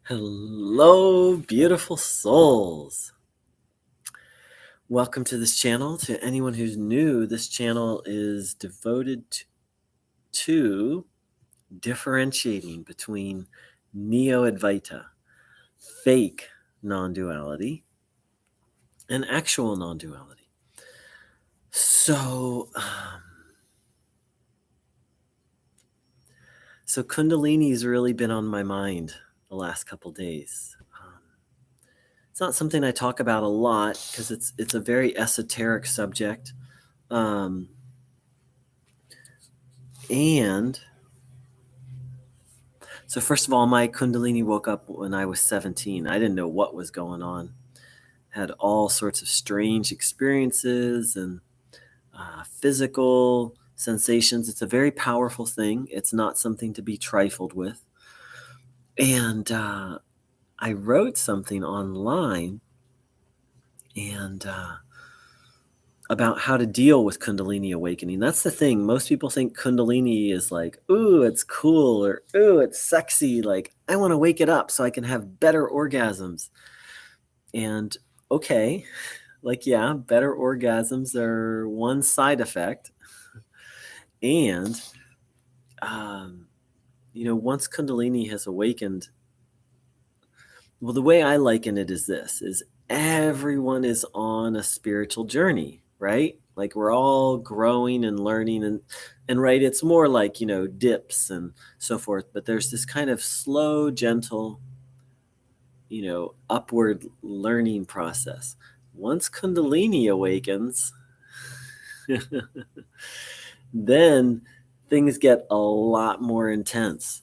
Hello, beautiful souls. Welcome to this channel. To anyone who's new, this channel is devoted to differentiating between Neo-Advaita, fake non-duality, and actual non-duality. So Kundalini's really been on my mind the last couple days. It's not something I talk about a lot because it's a very esoteric subject. And so first of all, my Kundalini woke up when I was 17. I didn't know what was going on. Had all sorts of strange experiences and physical sensations. It's a very powerful thing. It's not something to be trifled with. And I wrote something online and about how to deal with Kundalini awakening. That's the thing. Most people think Kundalini is like, ooh, it's cool, or ooh, it's sexy. Like, I want to wake it up so I can have better orgasms. And okay, like, yeah, better orgasms are one side effect. And, once Kundalini has awakened, well, the way I liken it is this, is everyone is on a spiritual journey, right? Like we're all growing and learning and right, it's more like, dips and so forth, but there's this kind of slow, gentle, upward learning process. Once Kundalini awakens, then things get a lot more intense.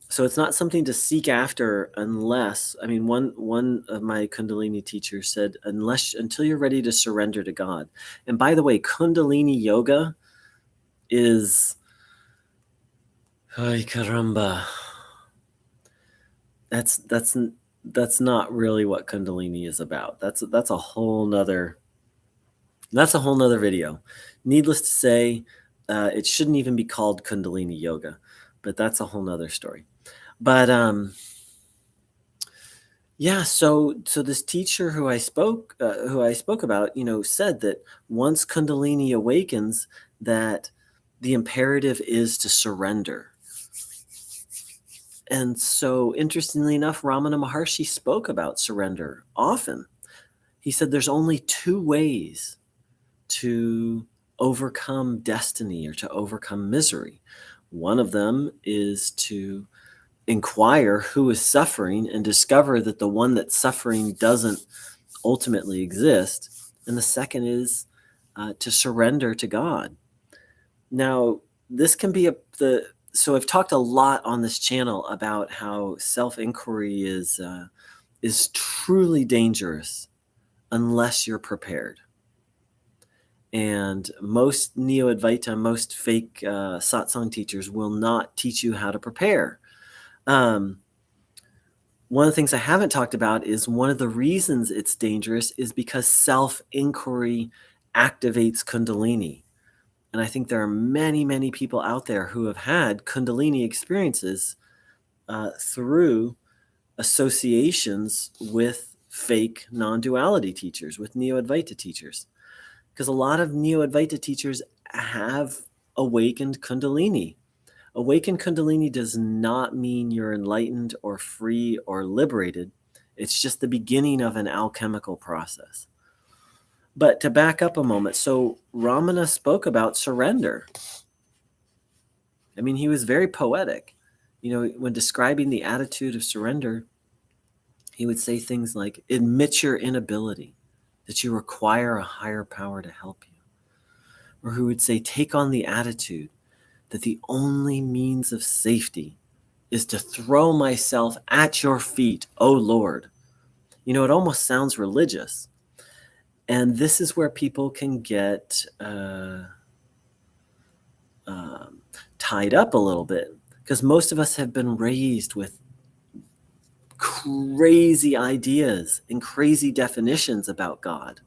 So it's not something to seek after unless, one of my Kundalini teachers said, until you're ready to surrender to God. And by the way, Kundalini yoga is, ay caramba, that's not really what Kundalini is about. That's a whole nother video. Needless to say, it shouldn't even be called Kundalini yoga, but that's a whole nother story. But yeah, so this teacher who I spoke about, said that once Kundalini awakens, that the imperative is to surrender. And so, interestingly enough, Ramana Maharshi spoke about surrender often. He said there's only two ways to overcome destiny or to overcome misery. One of them is to inquire who is suffering and discover that the one that's suffering doesn't ultimately exist. And the second is to surrender to God. Now, this can be so I've talked a lot on this channel about how self-inquiry is truly dangerous unless you're prepared. And most Neo-Advaita, most fake satsang teachers will not teach you how to prepare. One of the things I haven't talked about is one of the reasons it's dangerous is because self-inquiry activates Kundalini. And I think there are many, many people out there who have had Kundalini experiences through associations with fake non-duality teachers, with Neo-Advaita teachers. Because a lot of Neo-Advaita teachers have awakened Kundalini. Awakened Kundalini does not mean you're enlightened or free or liberated. It's just the beginning of an alchemical process. But to back up a moment, so Ramana spoke about surrender. He was very poetic. When describing the attitude of surrender, he would say things like, admit your inability, that you require a higher power to help you. Or he would say, take on the attitude that the only means of safety is to throw myself at your feet, O Lord. It almost sounds religious. And this is where people can get tied up a little bit, because most of us have been raised with crazy ideas and crazy definitions about God.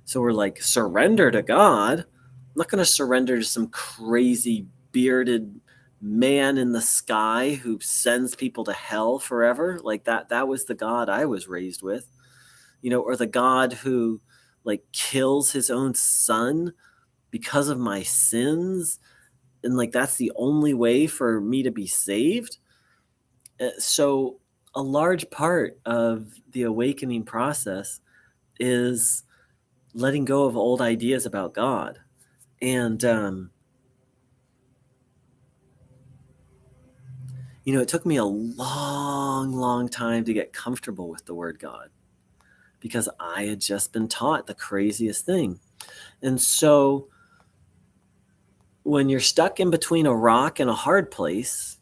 So we're like, surrender to God? I'm not going to surrender to some crazy bearded man in the sky who sends people to hell forever. Like that was the God I was raised with, or the God who like kills his own son because of my sins. And like, that's the only way for me to be saved. So a large part of the awakening process is letting go of old ideas about God. And, it took me a long, long time to get comfortable with the word God because I had just been taught the craziest thing. And so when you're stuck in between a rock and a hard place,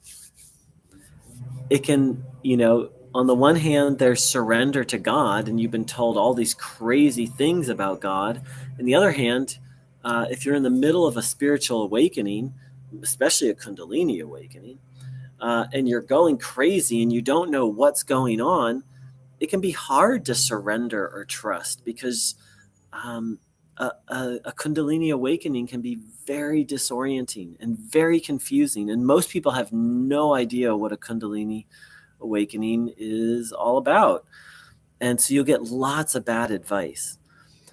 it can, on the one hand, there's surrender to God, and you've been told all these crazy things about God. On the other hand, if you're in the middle of a spiritual awakening, especially a Kundalini awakening, and you're going crazy and you don't know what's going on, it can be hard to surrender or trust because a Kundalini awakening can be very disorienting and very confusing. And most people have no idea what a Kundalini awakening is all about. And so you'll get lots of bad advice.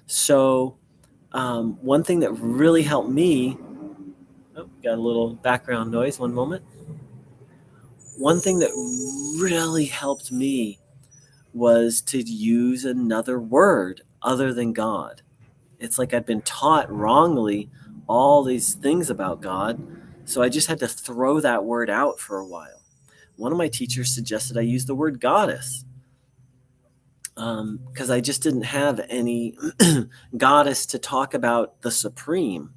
So one thing that really helped me, got a little background noise, one moment. One thing that really helped me was to use another word other than God. It's like I'd been taught wrongly all these things about God, so I just had to throw that word out for a while. One of my teachers suggested I use the word goddess because I just didn't have any goddess to talk about the supreme.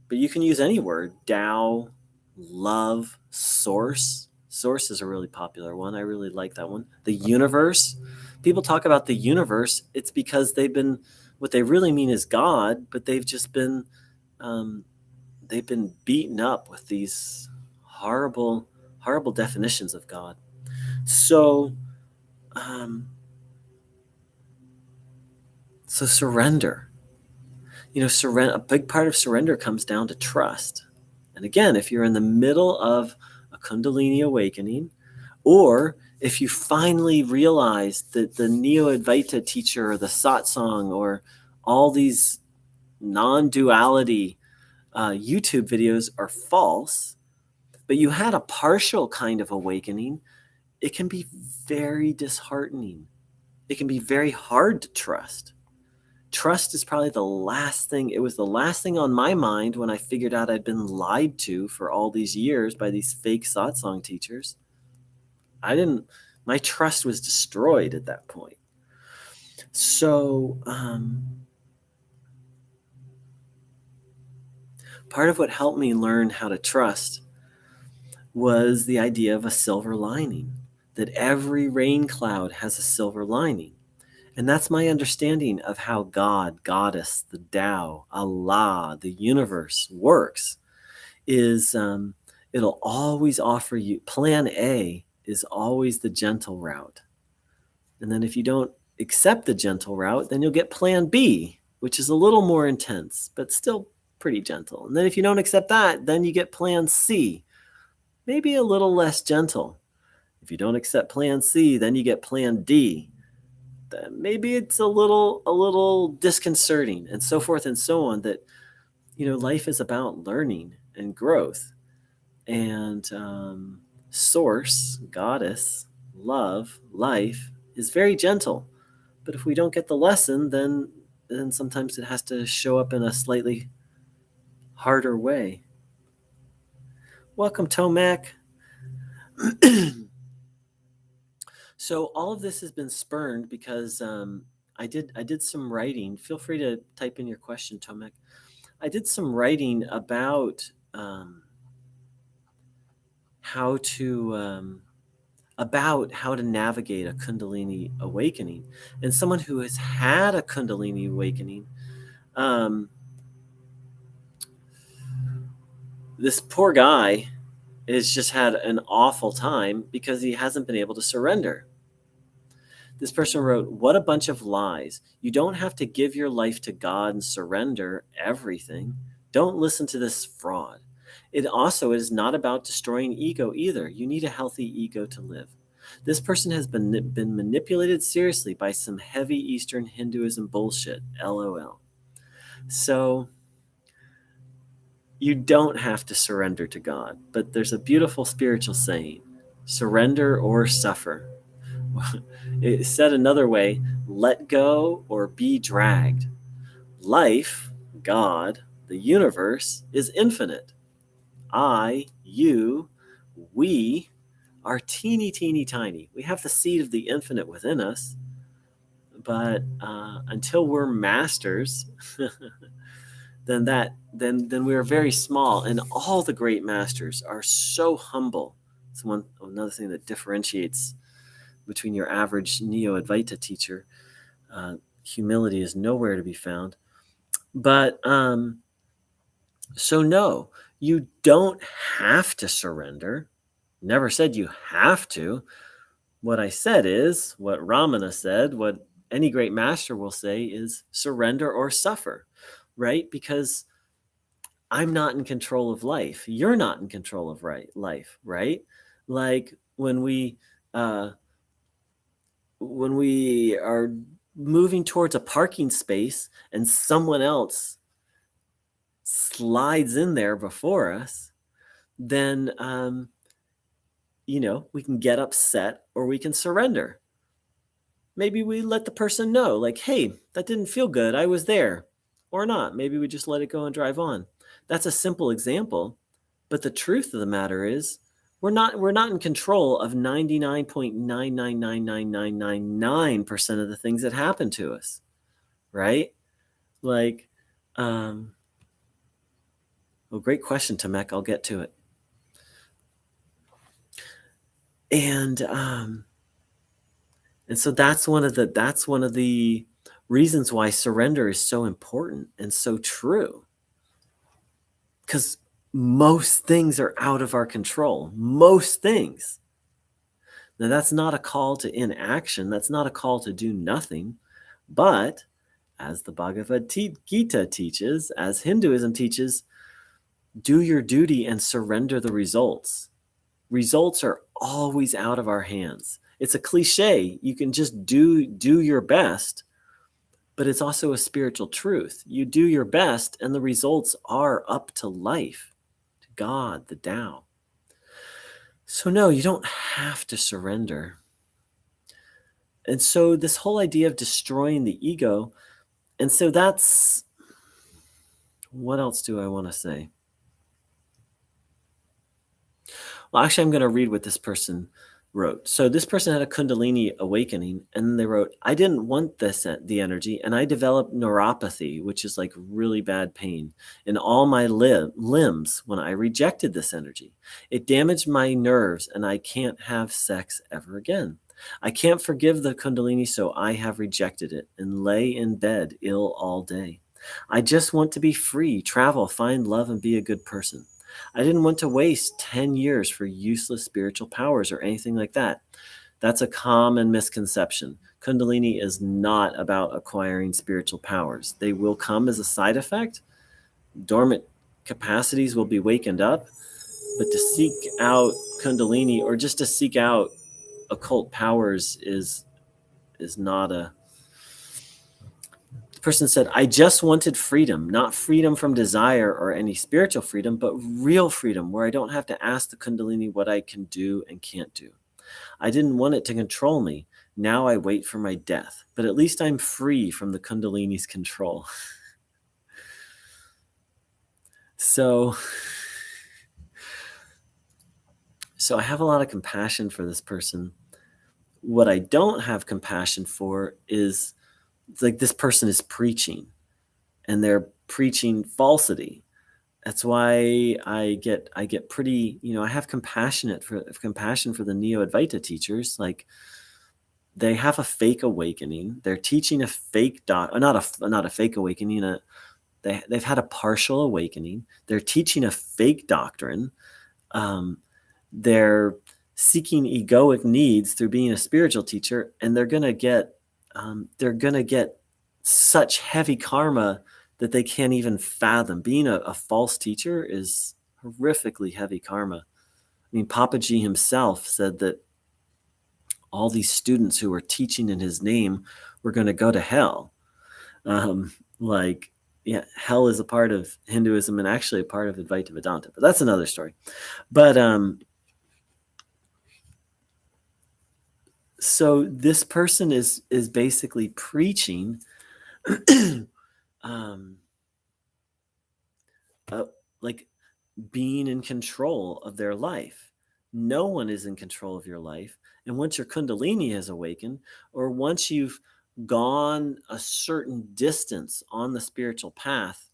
But you can use any word: Tao, love, source. Source is a really popular one. I really like that one. The universe. People talk about the universe. It's because what they really mean is God, but they've just been beaten up with these horrible, horrible definitions of God. So surrender. A big part of surrender comes down to trust. And again, if you're in the middle of a Kundalini awakening, or if you finally realize that the Neo-Advaita teacher or the satsang or all these non-duality YouTube videos are false, but you had a partial kind of awakening, it can be very disheartening. It can be very hard to trust. Trust is probably the last thing. It was the last thing on my mind when I figured out I'd been lied to for all these years by these fake satsang teachers. My trust was destroyed at that point. So part of what helped me learn how to trust was the idea of a silver lining, that every rain cloud has a silver lining. And that's my understanding of how God, Goddess, the Tao, Allah, the universe works, is it'll always offer you, plan A is always the gentle route. And then if you don't accept the gentle route, then you'll get plan B, which is a little more intense, but still pretty gentle. And then if you don't accept that, then you get plan C, maybe a little less gentle. If you don't accept plan C, then you get plan D. Maybe it's a little disconcerting, and so forth and so on. That life is about learning and growth, and source, goddess, love, life is very gentle. But if we don't get the lesson, then sometimes it has to show up in a slightly harder way. Welcome, Tomac. So all of this has been spurned because I did some writing. Feel free to type in your question, Tomek. I did some writing about how to navigate a Kundalini awakening. And someone who has had a Kundalini awakening, this poor guy has just had an awful time because he hasn't been able to surrender. This person wrote, "What a bunch of lies. You don't have to give your life to God and surrender everything. Don't listen to this fraud. It also is not about destroying ego either. You need a healthy ego to live. This person has been manipulated seriously by some heavy Eastern Hinduism bullshit, LOL. So you don't have to surrender to God, but there's a beautiful spiritual saying, surrender or suffer. It's said another way, let go or be dragged. Life, God, the universe is infinite. I, you, we are teeny, teeny, tiny. We have the seed of the infinite within us, but until we're masters, then we are very small. And all the great masters are so humble. It's another thing that differentiates between your average Neo-Advaita teacher. Humility is nowhere to be found. But so no, you don't have to surrender. Never said you have to. What I said is, what Ramana said, what any great master will say is surrender or suffer, right? Because I'm not in control of life. You're not in control of life, right? Like when we are moving towards a parking space and someone else slides in there before us, then we can get upset or we can surrender. Maybe we let the person know, like, hey, that didn't feel good. I was there. Or not. Maybe we just let it go and drive on. That's a simple example. But the truth of the matter is, we're not in control of 99.9999999% of the things that happen to us. Right? Like, well, great question, Tamek. I'll get to it. And so that's one of the reasons why surrender is so important and so true. Because most things are out of our control. Most things. Now, that's not a call to inaction. That's not a call to do nothing. But as the Bhagavad Gita teaches, as Hinduism teaches, do your duty and surrender the results. Results are always out of our hands. It's a cliche. You can just do your best, but it's also a spiritual truth. You do your best, and the results are up to life, to God, the Tao. So no, you don't have to surrender. And so this whole idea of destroying the ego, and so that's, what else do I want to say? Well, actually, I'm going to read what this person wrote. So this person had a Kundalini awakening, and they wrote, I didn't want the energy, and I developed neuropathy, which is like really bad pain in all my limbs when I rejected this energy. It damaged my nerves, and I can't have sex ever again. I can't forgive the Kundalini, so I have rejected it and lay in bed ill all day. I just want to be free, travel, find love, and be a good person. I didn't want to waste 10 years for useless spiritual powers or anything like that. That's a common misconception. Kundalini is not about acquiring spiritual powers. They will come as a side effect. Dormant capacities will be wakened up. But to seek out Kundalini or just to seek out occult powers is not a... The person said, I just wanted freedom, not freedom from desire or any spiritual freedom, but real freedom where I don't have to ask the Kundalini what I can do and can't do. I didn't want it to control me. Now I wait for my death, but at least I'm free from the Kundalini's control. So I have a lot of compassion for this person. What I don't have compassion for is, like, this person is preaching and they're preaching falsity. That's why I get pretty, I have compassion for the Neo-Advaita teachers. Like, they have a fake awakening. They're teaching a fake not a fake awakening. They've had a partial awakening. They're teaching a fake doctrine. They're seeking egoic needs through being a spiritual teacher, and they're gonna get such heavy karma that they can't even fathom. Being a false teacher is horrifically heavy karma. I mean, Papaji himself said that all these students who were teaching in his name were going to go to hell. Hell is a part of Hinduism and actually a part of Advaita Vedanta, but that's another story. But so this person is basically preaching like being in control of their life. No one is in control of your life. And once your Kundalini has awakened, or once you've gone a certain distance on the spiritual path,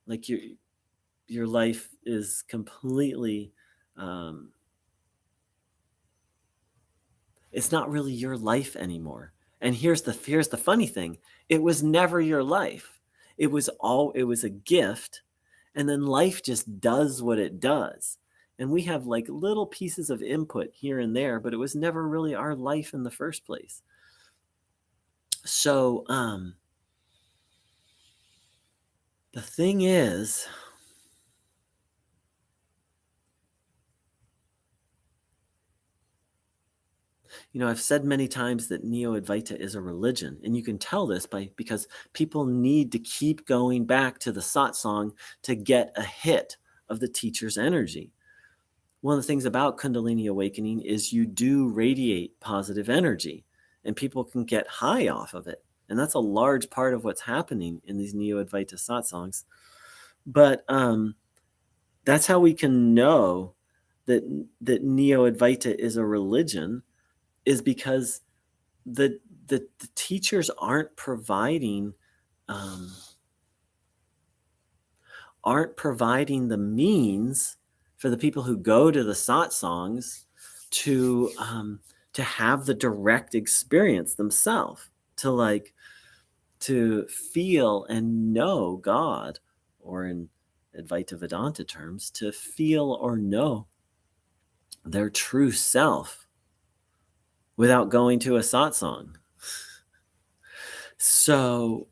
like your life is completely, it's not really your life anymore. And here's the funny thing. It was never your life. It was a gift. And then life just does what it does. And we have like little pieces of input here and there, but it was never really our life in the first place. So the thing is, I've said many times that Neo-Advaita is a religion, and you can tell this because people need to keep going back to the satsang to get a hit of the teacher's energy. One of the things about Kundalini awakening is you do radiate positive energy, and people can get high off of it. And that's a large part of what's happening in these Neo-Advaita satsangs. But that's how we can know that Neo-Advaita is a religion, is because the teachers aren't providing the means for the people who go to the satsangs to have the direct experience themselves, to feel and know God, or in Advaita Vedanta terms, to feel or know their true self without going to a satsang. So,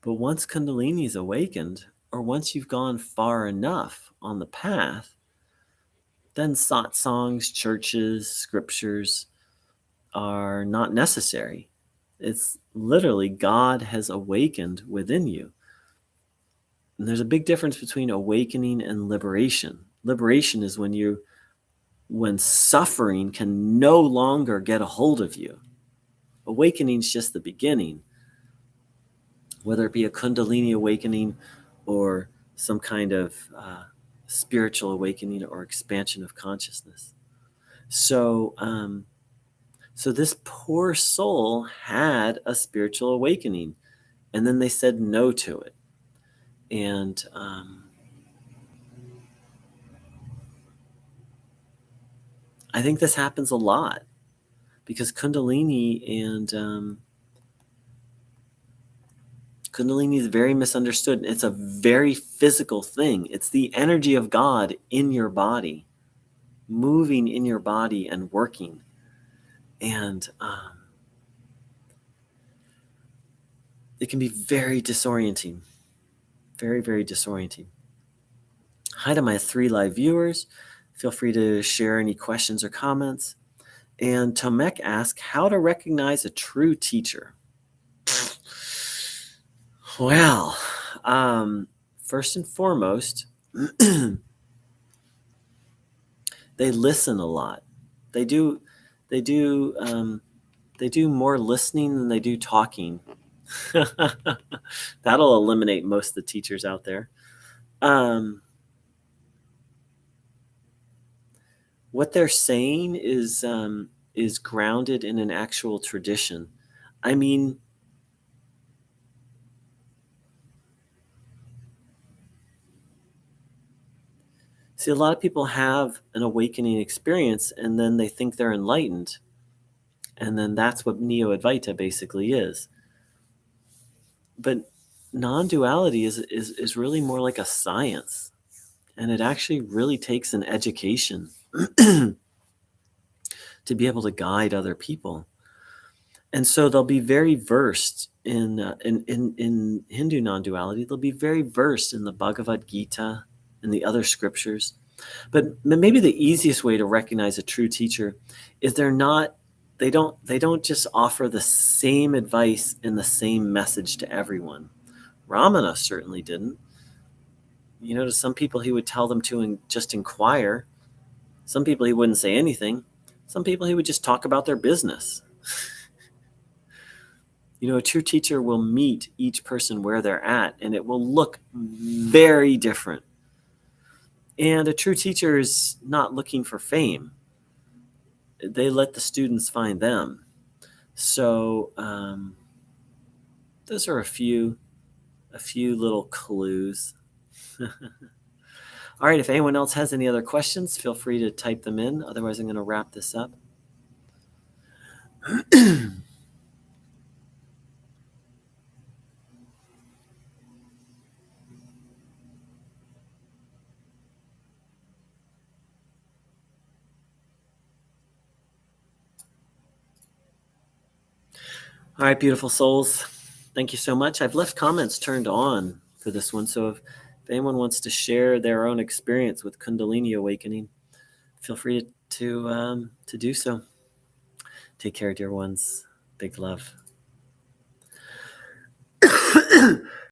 but once Kundalini is awakened, or once you've gone far enough on the path, then satsangs, churches, scriptures are not necessary. It's literally God has awakened within you. And there's a big difference between awakening and liberation. Liberation is when suffering can no longer get a hold of you. Awakening is just the beginning. Whether it be a Kundalini awakening or some kind of spiritual awakening or expansion of consciousness. So this poor soul had a spiritual awakening, and then they said no to it. And I think this happens a lot because Kundalini is very misunderstood. It's a very physical thing. It's the energy of God in your body, moving in your body and working. And it can be very disorienting. Very, very disorienting. Hi to my 3 live viewers. Feel free to share any questions or comments. And Tomek asks, how to recognize a true teacher? Well, first and foremost, they listen a lot. They do more listening than they do talking. That'll eliminate most of the teachers out there. What they're saying is grounded in an actual tradition. I mean, see, a lot of people have an awakening experience and then they think they're enlightened. And then that's what Neo-Advaita basically is. But non-duality is really more like a science. And it actually really takes an education to be able to guide other people. And so they'll be very versed in Hindu non-duality. They'll be very versed in the Bhagavad Gita and the other scriptures. But maybe the easiest way to recognize a true teacher is they don't just offer the same advice and the same message to everyone. Ramana certainly didn't. To some people he would tell them to just inquire. Some people he wouldn't say anything. Some people he would just talk about their business. A true teacher will meet each person where they're at, and it will look very different. And a true teacher is not looking for fame. They let the students find them. So those are a few little clues. All right, if anyone else has any other questions, feel free to type them in. Otherwise, I'm going to wrap this up. All right, beautiful souls. Thank you so much. I've left comments turned on for this one. So if anyone wants to share their own experience with Kundalini awakening, feel free to do so. Take care, dear ones. Big love.